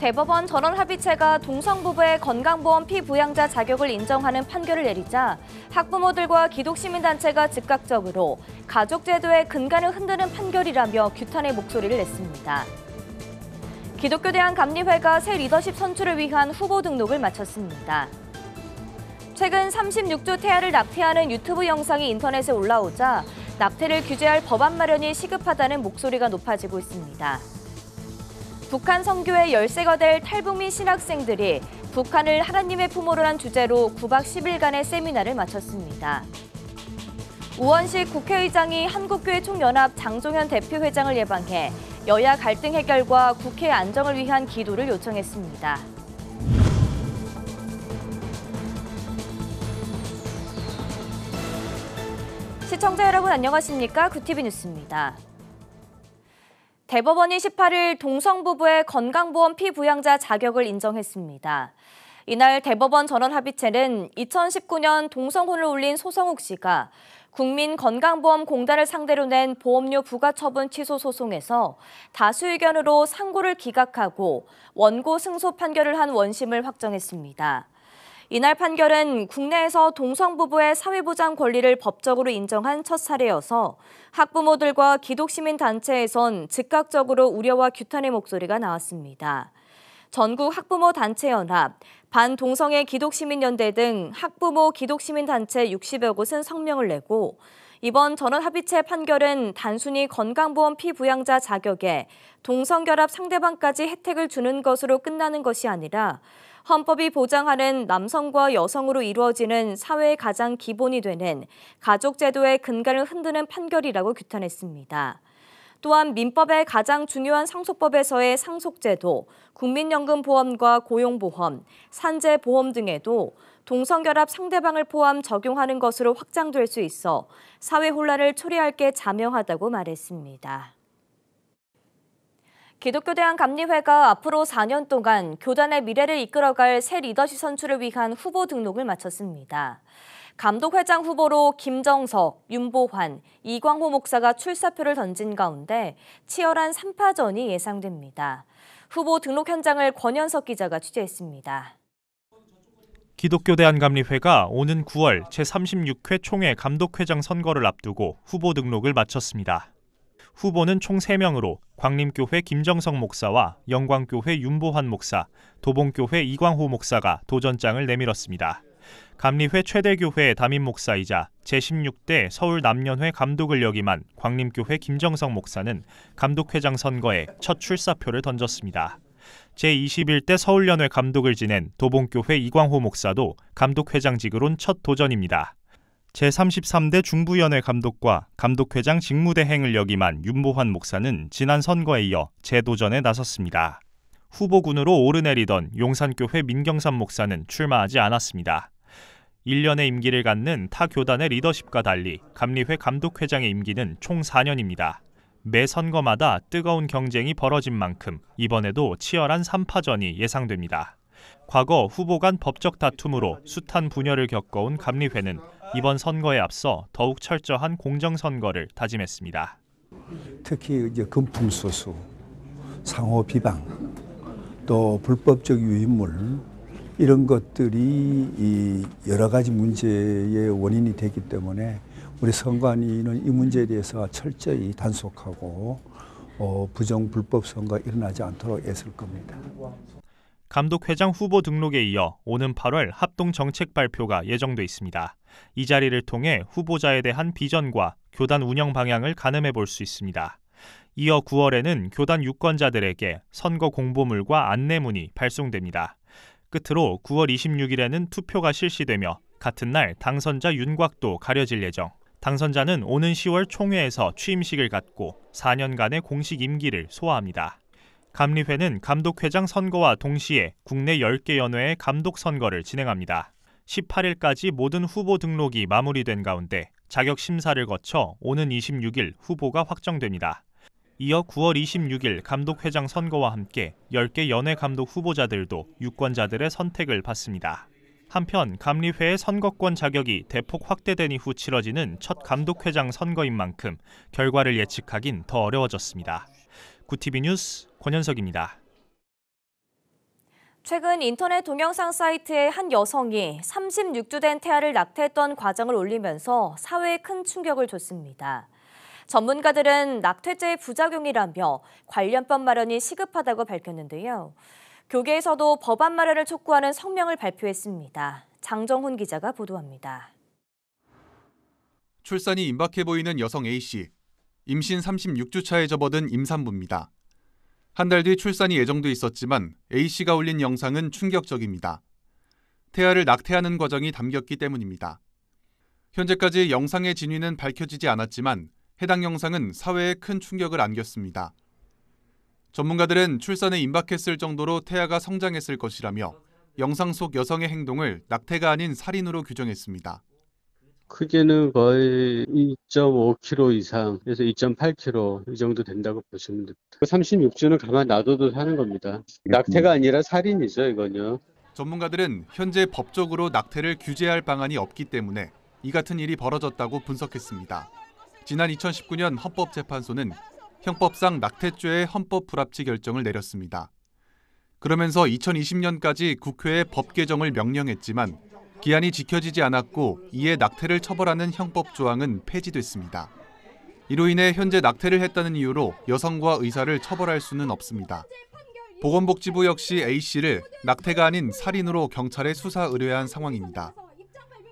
대법원 전원합의체가 동성부부의 건강보험 피부양자 자격을 인정하는 판결을 내리자 학부모들과 기독시민단체가 즉각적으로 가족제도의 근간을 흔드는 판결이라며 규탄의 목소리를 냈습니다. 기독교대한감리회가 새 리더십 선출을 위한 후보 등록을 마쳤습니다. 최근 36주 태아를 낙태하는 유튜브 영상이 인터넷에 올라오자 낙태를 규제할 법안 마련이 시급하다는 목소리가 높아지고 있습니다. 북한 선교의 열세가 될 탈북민 신학생들이 북한을 하나님의 품으로 한 주제로 9박 10일간의 세미나를 마쳤습니다. 우원식 국회의장이 한국교회 총연합 장종현 대표회장을 예방해 여야 갈등 해결과 국회 안정을 위한 기도를 요청했습니다. 시청자 여러분 안녕하십니까? 구티비 뉴스입니다. 대법원이 18일 동성부부의 건강보험 피부양자 자격을 인정했습니다. 이날 대법원 전원합의체는 2019년 동성혼을 올린 소성욱 씨가 국민건강보험공단을 상대로 낸 보험료 부과처분 취소 소송에서 다수 의견으로 상고를 기각하고 원고 승소 판결을 한 원심을 확정했습니다. 이날 판결은 국내에서 동성부부의 사회보장 권리를 법적으로 인정한 첫 사례여서 학부모들과 기독시민단체에선 즉각적으로 우려와 규탄의 목소리가 나왔습니다. 전국 학부모단체연합, 반동성애 기독시민연대 등 학부모 기독시민단체 60여 곳은 성명을 내고 이번 전원합의체 판결은 단순히 건강보험 피부양자 자격에 동성결합 상대방까지 혜택을 주는 것으로 끝나는 것이 아니라 헌법이 보장하는 남성과 여성으로 이루어지는 사회의 가장 기본이 되는 가족제도의 근간을 흔드는 판결이라고 규탄했습니다. 또한 민법의 가장 중요한 상속법에서의 상속제도, 국민연금보험과 고용보험, 산재보험 등에도 동성결합 상대방을 포함 적용하는 것으로 확장될 수 있어 사회 혼란을 초래할 게 자명하다고 말했습니다. 기독교대한감리회가 앞으로 4년 동안 교단의 미래를 이끌어갈 새 리더십 선출을 위한 후보 등록을 마쳤습니다. 감독회장 후보로 김정석, 윤보환, 이광호 목사가 출사표를 던진 가운데 치열한 3파전이 예상됩니다. 후보 등록 현장을 권현석 기자가 취재했습니다. 기독교대한감리회가 오는 9월 제36회 총회 감독회장 선거를 앞두고 후보 등록을 마쳤습니다. 후보는 총 3명으로 광림교회 김정석 목사와 영광교회 윤보환 목사, 도봉교회 이광호 목사가 도전장을 내밀었습니다. 감리회 최대교회 담임 목사이자 제16대 서울 남년회 감독을 역임한 광림교회 김정석 목사는 감독회장 선거에 첫 출사표를 던졌습니다. 제21대 서울연회 감독을 지낸 도봉교회 이광호 목사도 감독회장직으론 첫 도전입니다. 제33대 중부연회 감독과 감독회장 직무대행을 역임한 윤보환 목사는 지난 선거에 이어 재도전에 나섰습니다. 후보군으로 오르내리던 용산교회 민경삼 목사는 출마하지 않았습니다. 1년의 임기를 갖는 타 교단의 리더십과 달리 감리회 감독회장의 임기는 총 4년입니다. 매 선거마다 뜨거운 경쟁이 벌어진 만큼 이번에도 치열한 3파전이 예상됩니다. 과거 후보 간 법적 다툼으로 숱한 분열을 겪어온 감리회는 이번 선거에 앞서 더욱 철저한 공정선거를 다짐했습니다. 특히 이제 금품소수, 상호 비방, 또 불법적 유인물 이런 것들이 여러 가지 문제의 원인이 되기 때문에 우리 선관위는 이 문제에 대해서 철저히 단속하고 부정 불법 선거가 일어나지 않도록 애쓸 겁니다. 감독회장 후보 등록에 이어 오는 8월 합동 정책 발표가 예정돼 있습니다. 이 자리를 통해 후보자에 대한 비전과 교단 운영 방향을 가늠해 볼 수 있습니다. 이어 9월에는 교단 유권자들에게 선거 공보물과 안내문이 발송됩니다. 끝으로 9월 26일에는 투표가 실시되며 같은 날 당선자 윤곽도 가려질 예정. 당선자는 오는 10월 총회에서 취임식을 갖고 4년간의 공식 임기를 소화합니다. 감리회는 감독회장 선거와 동시에 국내 10개 연회의 감독 선거를 진행합니다. 18일까지 모든 후보 등록이 마무리된 가운데 자격 심사를 거쳐 오는 26일 후보가 확정됩니다. 이어 9월 26일 감독회장 선거와 함께 10개 연회 감독 후보자들도 유권자들의 선택을 받습니다. 한편 감리회의 선거권 자격이 대폭 확대된 이후 치러지는 첫 감독회장 선거인 만큼 결과를 예측하긴 더 어려워졌습니다. 구티비 뉴스 권현석입니다. 최근 인터넷 동영상 사이트에 한 여성이 36주 된 태아를 낙태했던 과정을 올리면서 사회에 큰 충격을 줬습니다. 전문가들은 낙태죄의 부작용이라며 관련법 마련이 시급하다고 밝혔는데요. 교계에서도 법안 마련을 촉구하는 성명을 발표했습니다. 장정훈 기자가 보도합니다. 출산이 임박해 보이는 여성 A씨. 임신 36주 차에 접어든 임산부입니다. 한 달 뒤 출산이 예정돼 있었지만 A씨가 올린 영상은 충격적입니다. 태아를 낙태하는 과정이 담겼기 때문입니다. 현재까지 영상의 진위는 밝혀지지 않았지만 해당 영상은 사회에 큰 충격을 안겼습니다. 전문가들은 출산에 임박했을 정도로 태아가 성장했을 것이라며 영상 속 여성의 행동을 낙태가 아닌 살인으로 규정했습니다. 크게는 거의 2.5kg 이상, 그래서 2.8kg 이 정도 된다고 보시면 됩니다. 36주는 가만 놔둬도 사는 겁니다. 낙태가 아니라 살인이죠, 이건요. 전문가들은 현재 법적으로 낙태를 규제할 방안이 없기 때문에 이 같은 일이 벌어졌다고 분석했습니다. 지난 2019년 헌법재판소는 형법상 낙태죄의 헌법 불합치 결정을 내렸습니다. 그러면서 2020년까지 국회에 법 개정을 명령했지만 기한이 지켜지지 않았고 이에 낙태를 처벌하는 형법 조항은 폐지됐습니다. 이로 인해 현재 낙태를 했다는 이유로 여성과 의사를 처벌할 수는 없습니다. 보건복지부 역시 A씨를 낙태가 아닌 살인으로 경찰에 수사 의뢰한 상황입니다.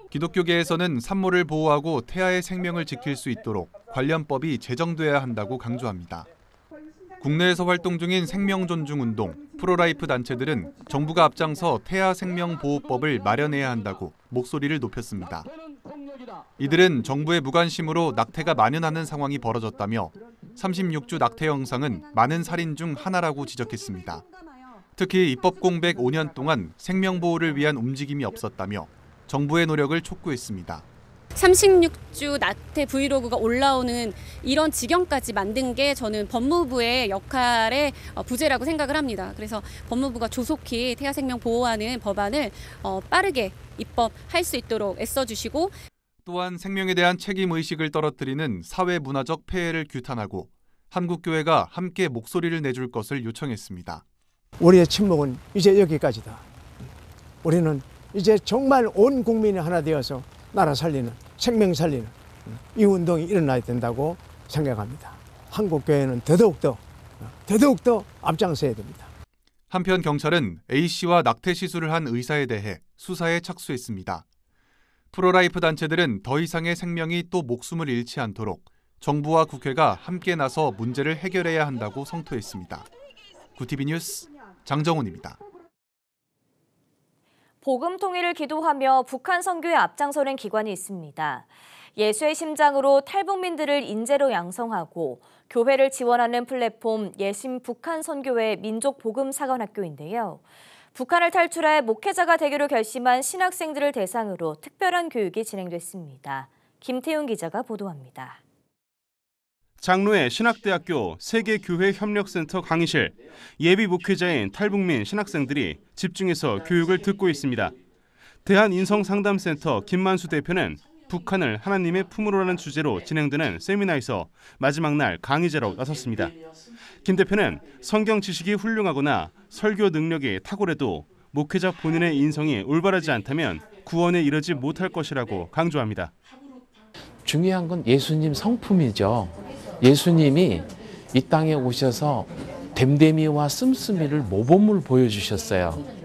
기독교계에서는 산모를 보호하고 태아의 생명을 지킬 수 있도록 관련법이 제정돼야 한다고 강조합니다. 국내에서 활동 중인 생명존중운동, 프로라이프 단체들은 정부가 앞장서 태아 생명보호법을 마련해야 한다고 목소리를 높였습니다. 이들은 정부의 무관심으로 낙태가 만연하는 상황이 벌어졌다며 36주 낙태 영상은 많은 살인 중 하나라고 지적했습니다. 특히 입법 공백 5년 동안 생명보호를 위한 움직임이 없었다며 정부의 노력을 촉구했습니다. 36주 낙태 브이로그가 올라오는 이런 지경까지 만든 게 저는 법무부의 역할의 부재라고 생각을 합니다. 그래서 법무부가 조속히 태아 생명 보호하는 법안을 빠르게 입법할 수 있도록 애써주시고 또한 생명에 대한 책임의식을 떨어뜨리는 사회문화적 폐해를 규탄하고 한국교회가 함께 목소리를 내줄 것을 요청했습니다. 우리의 침묵은 이제 여기까지다. 우리는 이제 정말 온 국민이 하나 되어서 나라 살리는, 생명 살리는 이 운동이 일어나야 된다고 생각합니다. 한국교회는 더더욱더 앞장서야 됩니다. 한편 경찰은 A씨와 낙태 시술을 한 의사에 대해 수사에 착수했습니다. 프로라이프 단체들은 더 이상의 생명이 또 목숨을 잃지 않도록 정부와 국회가 함께 나서 문제를 해결해야 한다고 성토했습니다. 구티비 뉴스 장정훈입니다. 복음 통일을 기도하며 북한 선교에 앞장서는 기관이 있습니다. 예수의 심장으로 탈북민들을 인재로 양성하고 교회를 지원하는 플랫폼 예심 북한 선교회 민족 복음 사관학교인데요. 북한을 탈출해 목회자가 되기로 결심한 신학생들을 대상으로 특별한 교육이 진행됐습니다. 김태훈 기자가 보도합니다. 장로의 신학대학교 세계교회협력센터 강의실, 예비 목회자인 탈북민 신학생들이 집중해서 교육을 듣고 있습니다. 대한인성상담센터 김만수 대표는 북한을 하나님의 품으로라는 주제로 진행되는 세미나에서 마지막 날 강의자로 나섰습니다. 김 대표는 성경 지식이 훌륭하거나 설교 능력이 탁월해도 목회자 본인의 인성이 올바르지 않다면 구원에 이르지 못할 것이라고 강조합니다. 중요한 건 예수님 성품이죠. 예수님이 이 땅에 오셔서 댐댐이와 씀씀이를 모범을 보여주셨어요.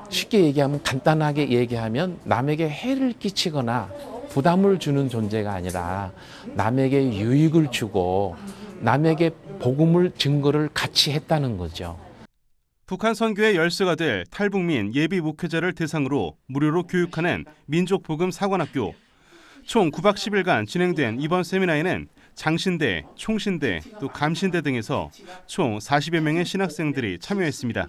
쉽게 얘기하면, 간단하게 얘기하면 남에게 해를 끼치거나 부담을 주는 존재가 아니라 남에게 유익을 주고 남에게 복음을 증거를 같이 했다는 거죠. 북한 선교의 열쇠가 될 탈북민 예비 목회자를 대상으로 무료로 교육하는 민족복음 사관학교. 총 9박 10일간 진행된 이번 세미나에는 장신대, 총신대, 또 감신대 등에서 총 40여 명의 신학생들이 참여했습니다.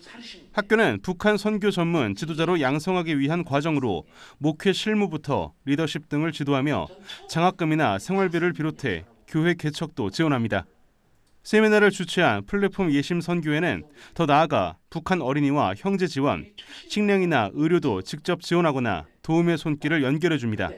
학교는 북한 선교 전문 지도자로 양성하기 위한 과정으로 목회 실무부터 리더십 등을 지도하며 장학금이나 생활비를 비롯해 교회 개척도 지원합니다. 세미나를 주최한 플랫폼 예심 선교회는 더 나아가 북한 어린이와 형제 지원, 식량이나 의료도 직접 지원하거나 도움의 손길을 연결해 줍니다.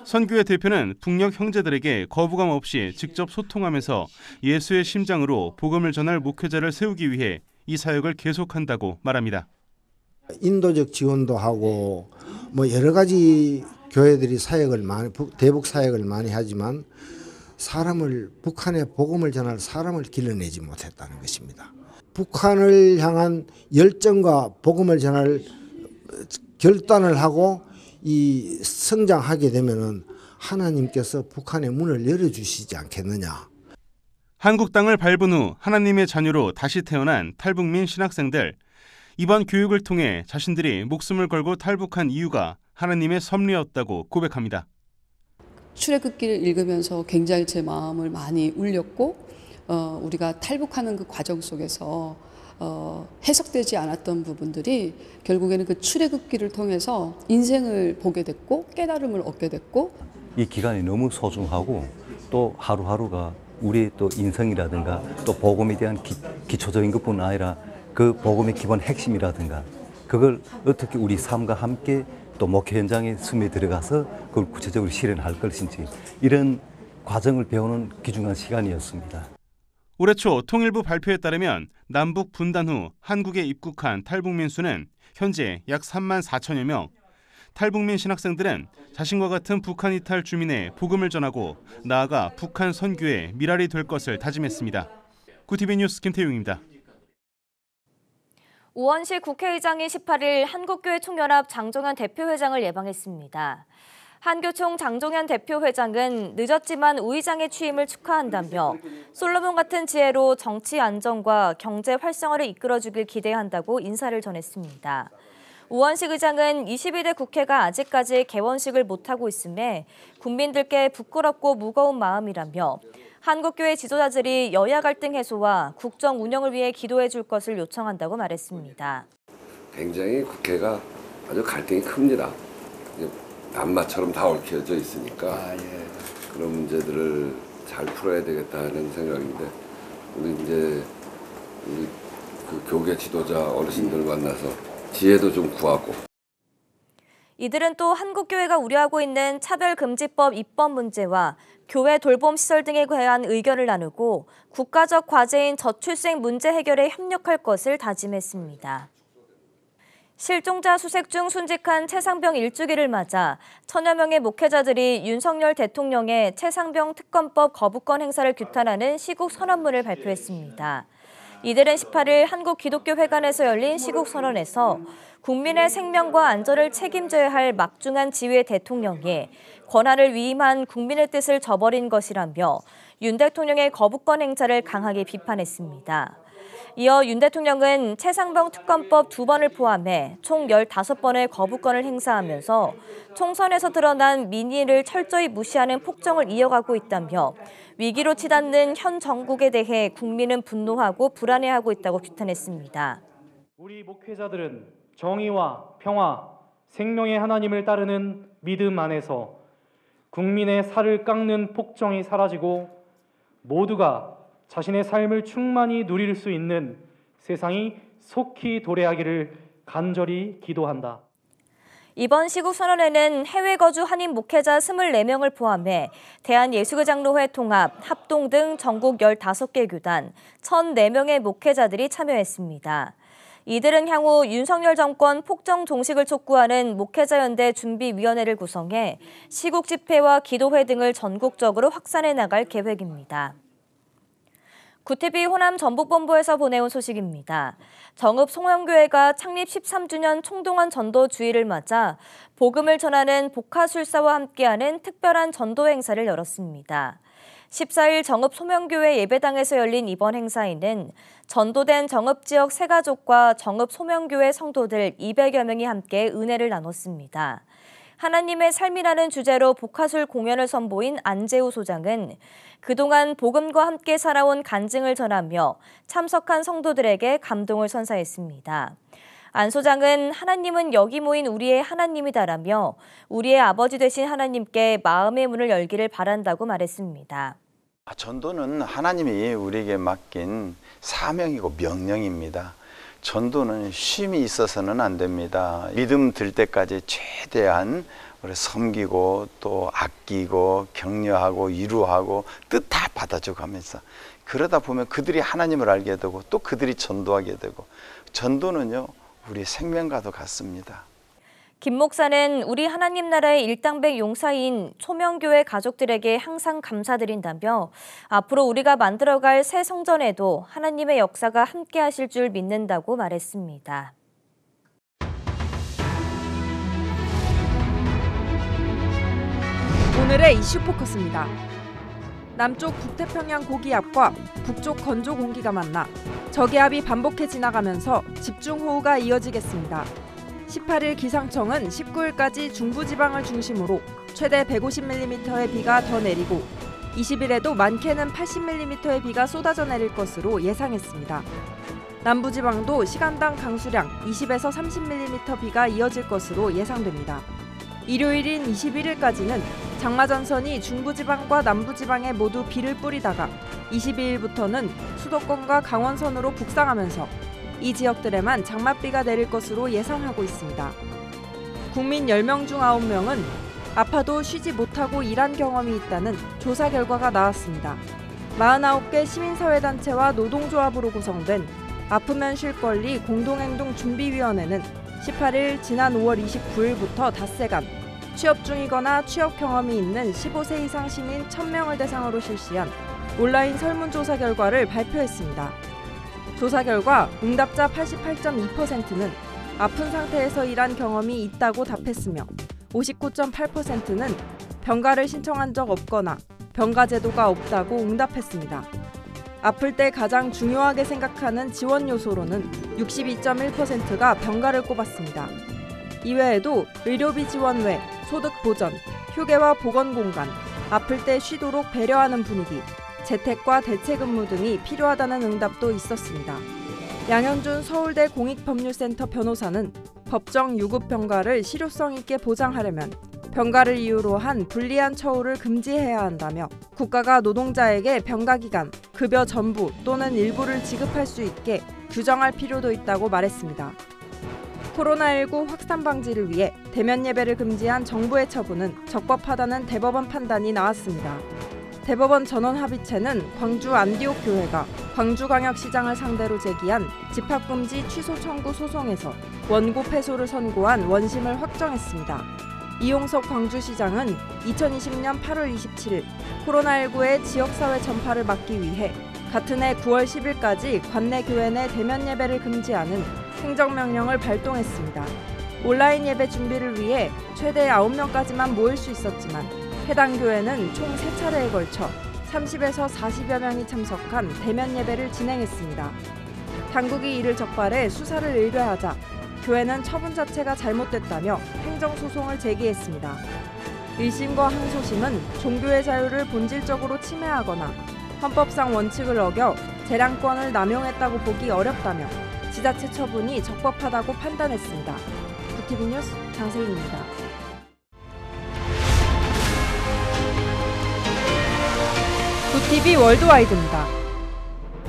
선교회 대표는 북녘 형제들에게 거부감 없이 직접 소통하면서 예수의 심장으로 복음을 전할 목회자를 세우기 위해 이 사역을 계속한다고 말합니다. 인도적 지원도 하고 뭐 여러 가지 교회들이 사역을 대북 사역을 많이 하지만 북한에 복음을 전할 사람을 길러내지 못했다는 것입니다. 북한을 향한 열정과 복음을 전할 결단을 하고 이 성장하게 되면은 하나님께서 북한의 문을 열어주시지 않겠느냐. 한국 땅을 밟은 후 하나님의 자녀로 다시 태어난 탈북민 신학생들. 이번 교육을 통해 자신들이 목숨을 걸고 탈북한 이유가 하나님의 섭리였다고 고백합니다. 출애굽기를 읽으면서 굉장히 제 마음을 많이 울렸고 우리가 탈북하는 그 과정 속에서 해석되지 않았던 부분들이 결국에는 그 출애굽기를 통해서 인생을 보게 됐고 깨달음을 얻게 됐고 이 기간이 너무 소중하고 또 하루하루가 우리 또 인생이라든가 또 복음에 대한 기초적인 것뿐 아니라 그 복음의 기본 핵심이라든가 그걸 어떻게 우리 삶과 함께 또 목회 현장에 숨에 들어가서 그걸 구체적으로 실현할 것인지 이런 과정을 배우는 귀중한 시간이었습니다. 올해 초 통일부 발표에 따르면 남북 분단 후 한국에 입국한 탈북민 수는 현재 약 3만 4천여 명. 탈북민 신학생들은 자신과 같은 북한 이탈 주민의 복음을 전하고 나아가 북한 선교의 미랄이 될 것을 다짐했습니다. 구티비 뉴스 김태용입니다. 우원식 국회의장이 18일 한국교회 총연합 장종현 대표회장을 예방했습니다. 한교총 장종현 대표회장은 늦었지만 우의장의 취임을 축하한다며 솔로몬 같은 지혜로 정치 안정과 경제 활성화를 이끌어주길 기대한다고 인사를 전했습니다. 우원식 의장은 22대 국회가 아직까지 개원식을 못하고 있음에 국민들께 부끄럽고 무거운 마음이라며 한국교회 지도자들이 여야 갈등 해소와 국정 운영을 위해 기도해 줄 것을 요청한다고 말했습니다. 굉장히 국회가 아주 갈등이 큽니다. 남마처럼 다 얽혀져 있으니까 그런 문제들을 잘 풀어야 되겠다는 생각인데 우리 그 교계 지도자 어르신들 만나서 지혜도 좀 구하고. 이들은 또 한국교회가 우려하고 있는 차별금지법 입법 문제와 교회 돌봄 시설 등에 관한 의견을 나누고 국가적 과제인 저출생 문제 해결에 협력할 것을 다짐했습니다. 실종자 수색 중 순직한 최상병 1주기를 맞아 천여 명의 목회자들이 윤석열 대통령의 최상병 특검법 거부권 행사를 규탄하는 시국 선언문을 발표했습니다. 이들은 18일 한국기독교회관에서 열린 시국 선언에서 국민의 생명과 안전을 책임져야 할 막중한 지위의 대통령이 권한을 위임한 국민의 뜻을 저버린 것이라며 윤 대통령의 거부권 행사를 강하게 비판했습니다. 이어 윤 대통령은 최상병 특검법 2번을 포함해 총 15번의 거부권을 행사하면서 총선에서 드러난 민의를 철저히 무시하는 폭정을 이어가고 있다며 위기로 치닫는 현 정국에 대해 국민은 분노하고 불안해하고 있다고 규탄했습니다. 우리 목회자들은 정의와 평화, 생명의 하나님을 따르는 믿음 안에서 국민의 살을 깎는 폭정이 사라지고 모두가 자신의 삶을 충만히 누릴 수 있는 세상이 속히 도래하기를 간절히 기도한다. 이번 시국선언에는 해외 거주 한인 목회자 24명을 포함해 대한예수교장로회 통합, 합동 등 전국 15개 교단, 1,004명의 목회자들이 참여했습니다. 이들은 향후 윤석열 정권 폭정 종식을 촉구하는 목회자연대 준비위원회를 구성해 시국 집회와 기도회 등을 전국적으로 확산해 나갈 계획입니다. 구티비 호남 전북본부에서 보내온 소식입니다. 정읍 송영교회가 창립 13주년 총동원 전도 주일을 맞아 복음을 전하는 복화술사와 함께하는 특별한 전도 행사를 열었습니다. 14일 정읍 소명교회 예배당에서 열린 이번 행사에는 전도된 정읍 지역 세가족과 정읍 소명교회 성도들 200여 명이 함께 은혜를 나눴습니다. 하나님의 삶이라는 주제로 복화술 공연을 선보인 안재우 소장은 그동안 복음과 함께 살아온 간증을 전하며 참석한 성도들에게 감동을 선사했습니다. 안 소장은 하나님은 여기 모인 우리의 하나님이다라며 우리의 아버지 되신 하나님께 마음의 문을 열기를 바란다고 말했습니다. 전도는 하나님이 우리에게 맡긴 사명이고 명령입니다. 전도는 쉼이 있어서는 안 됩니다. 믿음 들 때까지 최대한 우리 섬기고 또 아끼고 격려하고 위로하고 뜻 다 받아줘 가면서 그러다 보면 그들이 하나님을 알게 되고 또 그들이 전도하게 되고, 전도는요 우리 생명과도 같습니다. 김 목사는 우리 하나님 나라의 일당백 용사인 초명교회 가족들에게 항상 감사드린다며 앞으로 우리가 만들어갈 새 성전에도 하나님의 역사가 함께 하실 줄 믿는다고 말했습니다. 오늘의 이슈 포커스입니다. 남쪽 북태평양 고기압과 북쪽 건조 공기가 만나 저기압이 반복해 지나가면서 집중호우가 이어지겠습니다. 18일 기상청은 19일까지 중부지방을 중심으로 최대 150mm의 비가 더 내리고 20일에도 많게는 80mm의 비가 쏟아져 내릴 것으로 예상했습니다. 남부지방도 시간당 강수량 20에서 30mm 비가 이어질 것으로 예상됩니다. 일요일인 21일까지는 장마전선이 중부지방과 남부지방에 모두 비를 뿌리다가 22일부터는 수도권과 강원선으로 북상하면서 이 지역들에만 장맛비가 내릴 것으로 예상하고 있습니다. 국민 10명 중 9명은 아파도 쉬지 못하고 일한 경험이 있다는 조사 결과가 나왔습니다. 49개 시민사회단체와 노동조합으로 구성된 아프면 쉴 권리 공동행동준비위원회는 18일 지난 5월 29일부터 닷새간 취업 중이거나 취업 경험이 있는 15세 이상 시민 1000명을 대상으로 실시한 온라인 설문조사 결과를 발표했습니다. 조사 결과 응답자 88.2%는 아픈 상태에서 일한 경험이 있다고 답했으며 59.8%는 병가를 신청한 적 없거나 병가 제도가 없다고 응답했습니다. 아플 때 가장 중요하게 생각하는 지원 요소로는 62.1%가 병가를 꼽았습니다. 이외에도 의료비 지원 외 소득 보전, 휴게와 보건 공간, 아플 때 쉬도록 배려하는 분위기, 재택과 대체근무 등이 필요하다는 응답도 있었습니다. 양현준 서울대 공익법률센터 변호사는 법정 유급 병가를 실효성 있게 보장하려면 병가를 이유로 한 불리한 처우를 금지해야 한다며 국가가 노동자에게 병가 기간, 급여 전부 또는 일부를 지급할 수 있게 규정할 필요도 있다고 말했습니다. 코로나19 확산 방지를 위해 대면 예배를 금지한 정부의 처분은 적법하다는 대법원 판단이 나왔습니다. 대법원 전원합의체는 광주 안디옥 교회가 광주광역시장을 상대로 제기한 집합금지 취소 청구 소송에서 원고 패소를 선고한 원심을 확정했습니다. 이용석 광주시장은 2020년 8월 27일 코로나19의 지역사회 전파를 막기 위해 같은 해 9월 10일까지 관내 교회 내 대면 예배를 금지하는 행정명령을 발동했습니다. 온라인 예배 준비를 위해 최대 9명까지만 모일 수 있었지만 해당 교회는 총 3차례에 걸쳐 30에서 40여 명이 참석한 대면 예배를 진행했습니다. 당국이 이를 적발해 수사를 의뢰하자 교회는 처분 자체가 잘못됐다며 행정소송을 제기했습니다. 1심과 항소심은 종교의 자유를 본질적으로 침해하거나 헌법상 원칙을 어겨 재량권을 남용했다고 보기 어렵다며 지자체 처분이 적법하다고 판단했습니다. 부티비 뉴스 장세인입니다. 부티비 월드와이드입니다.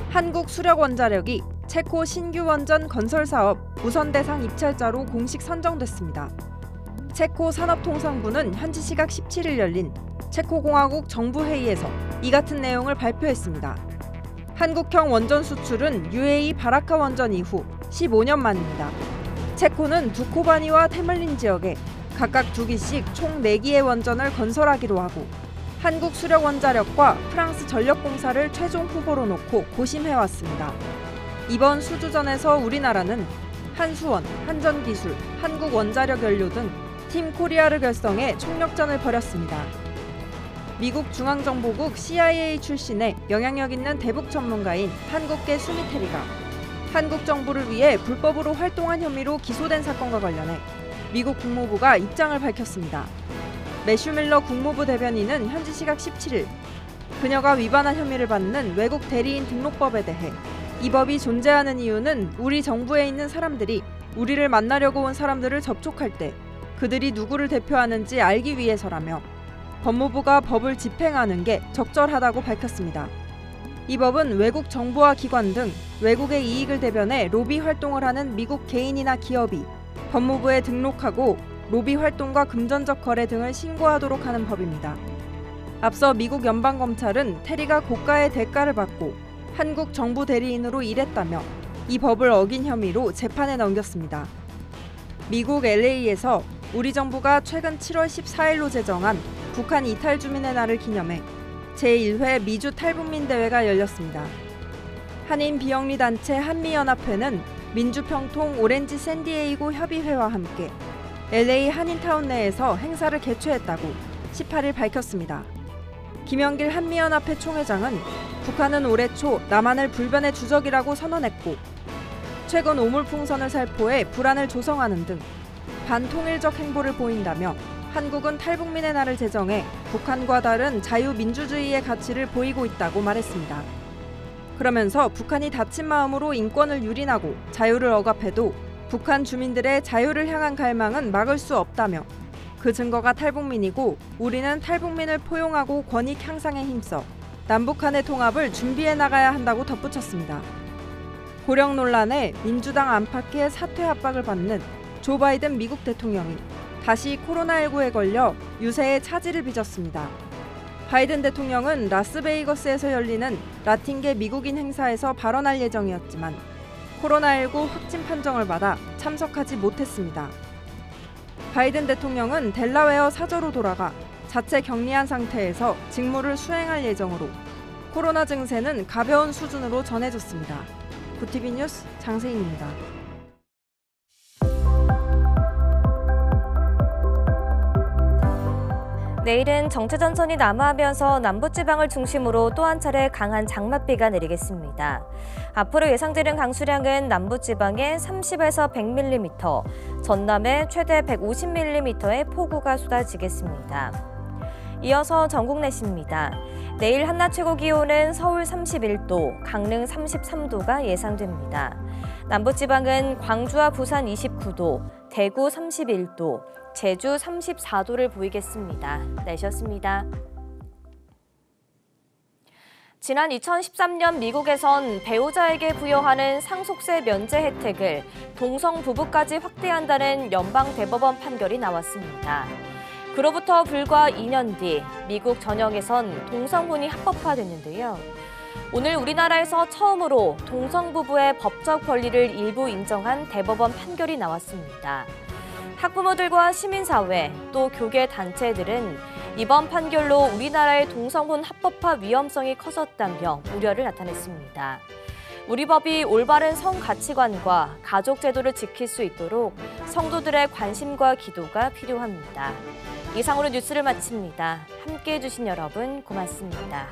한국 수력원자력이 체코 신규 원전 건설 사업 우선 대상 입찰자로 공식 선정됐습니다. 체코 산업통상부는 현지 시각 17일 열린 체코공화국 정부회의에서 이 같은 내용을 발표했습니다. 한국형 원전 수출은 UAE 바라카 원전 이후 15년 만입니다. 체코는 두코바니와 테물린 지역에 각각 2기씩 총 4기의 원전을 건설하기로 하고 한국수력원자력과 프랑스 전력공사를 최종 후보로 놓고 고심해왔습니다. 이번 수주전에서 우리나라는 한수원, 한전기술, 한국원자력연료 등 팀 코리아를 결성해 총력전을 벌였습니다. 미국 중앙정보국 CIA 출신의 영향력 있는 대북 전문가인 한국계 수미테리가 한국 정부를 위해 불법으로 활동한 혐의로 기소된 사건과 관련해 미국 국무부가 입장을 밝혔습니다. 매슈 밀러 국무부 대변인은 현지 시각 17일 그녀가 위반한 혐의를 받는 외국 대리인 등록법에 대해 이 법이 존재하는 이유는 우리 정부에 있는 사람들이 우리를 만나려고 온 사람들을 접촉할 때 그들이 누구를 대표하는지 알기 위해서라며 법무부가 법을 집행하는 게 적절하다고 밝혔습니다. 이 법은 외국 정부와 기관 등 외국의 이익을 대변해 로비 활동을 하는 미국 개인이나 기업이 법무부에 등록하고 로비 활동과 금전적 거래 등을 신고하도록 하는 법입니다. 앞서 미국 연방검찰은 테리가 고가의 대가를 받고 한국 정부 대리인으로 일했다며 이 법을 어긴 혐의로 재판에 넘겼습니다. 미국 LA에서 우리 정부가 최근 7월 14일로 제정한 북한 이탈 주민의 날을 기념해 제1회 미주 탈북민 대회가 열렸습니다. 한인 비영리 단체 한미연합회는 민주평통 오렌지 샌디에이고 협의회와 함께 LA 한인타운 내에서 행사를 개최했다고 18일 밝혔습니다. 김영길 한미연합회 총회장은 북한은 올해 초 남한을 불변의 주적이라고 선언했고 최근 오물풍선을 살포해 불안을 조성하는 등 반통일적 행보를 보인다며 한국은 탈북민의 날을 제정해 북한과 다른 자유민주주의의 가치를 보이고 있다고 말했습니다. 그러면서 북한이 다친 마음으로 인권을 유린하고 자유를 억압해도 북한 주민들의 자유를 향한 갈망은 막을 수 없다며 그 증거가 탈북민이고 우리는 탈북민을 포용하고 권익 향상에 힘써 남북한의 통합을 준비해 나가야 한다고 덧붙였습니다. 고령 논란에 민주당 안팎의 사퇴 압박을 받는 조 바이든 미국 대통령이 다시 코로나19에 걸려 유세에 차질을 빚었습니다. 바이든 대통령은 라스베이거스에서 열리는 라틴계 미국인 행사에서 발언할 예정이었지만 코로나19 확진 판정을 받아 참석하지 못했습니다. 바이든 대통령은 델라웨어 사저로 돌아가 자체 격리한 상태에서 직무를 수행할 예정으로 코로나 증세는 가벼운 수준으로 전해졌습니다. 구티비 뉴스 장세인입니다. 내일은 정체전선이 남하하면서 남부지방을 중심으로 또 한 차례 강한 장맛비가 내리겠습니다. 앞으로 예상되는 강수량은 남부지방에 30에서 100mm, 전남에 최대 150mm의 폭우가 쏟아지겠습니다. 이어서 전국 날씨입니다. 내일 한낮 최고 기온은 서울 31도, 강릉 33도가 예상됩니다. 남부지방은 광주와 부산 29도, 대구 31도, 제주 34도를 보이겠습니다. 날씨였습니다. 지난 2013년 미국에선 배우자에게 부여하는 상속세 면제 혜택을 동성 부부까지 확대한다는 연방 대법원 판결이 나왔습니다. 그로부터 불과 2년 뒤 미국 전역에선 동성혼이 합법화됐는데요. 오늘 우리나라에서 처음으로 동성 부부의 법적 권리를 일부 인정한 대법원 판결이 나왔습니다. 학부모들과 시민사회, 또 교계 단체들은 이번 판결로 우리나라의 동성혼 합법화 위험성이 커졌다며 우려를 나타냈습니다. 우리 법이 올바른 성 가치관과 가족 제도를 지킬 수 있도록 성도들의 관심과 기도가 필요합니다. 이상으로 뉴스를 마칩니다. 함께해 주신 여러분 고맙습니다.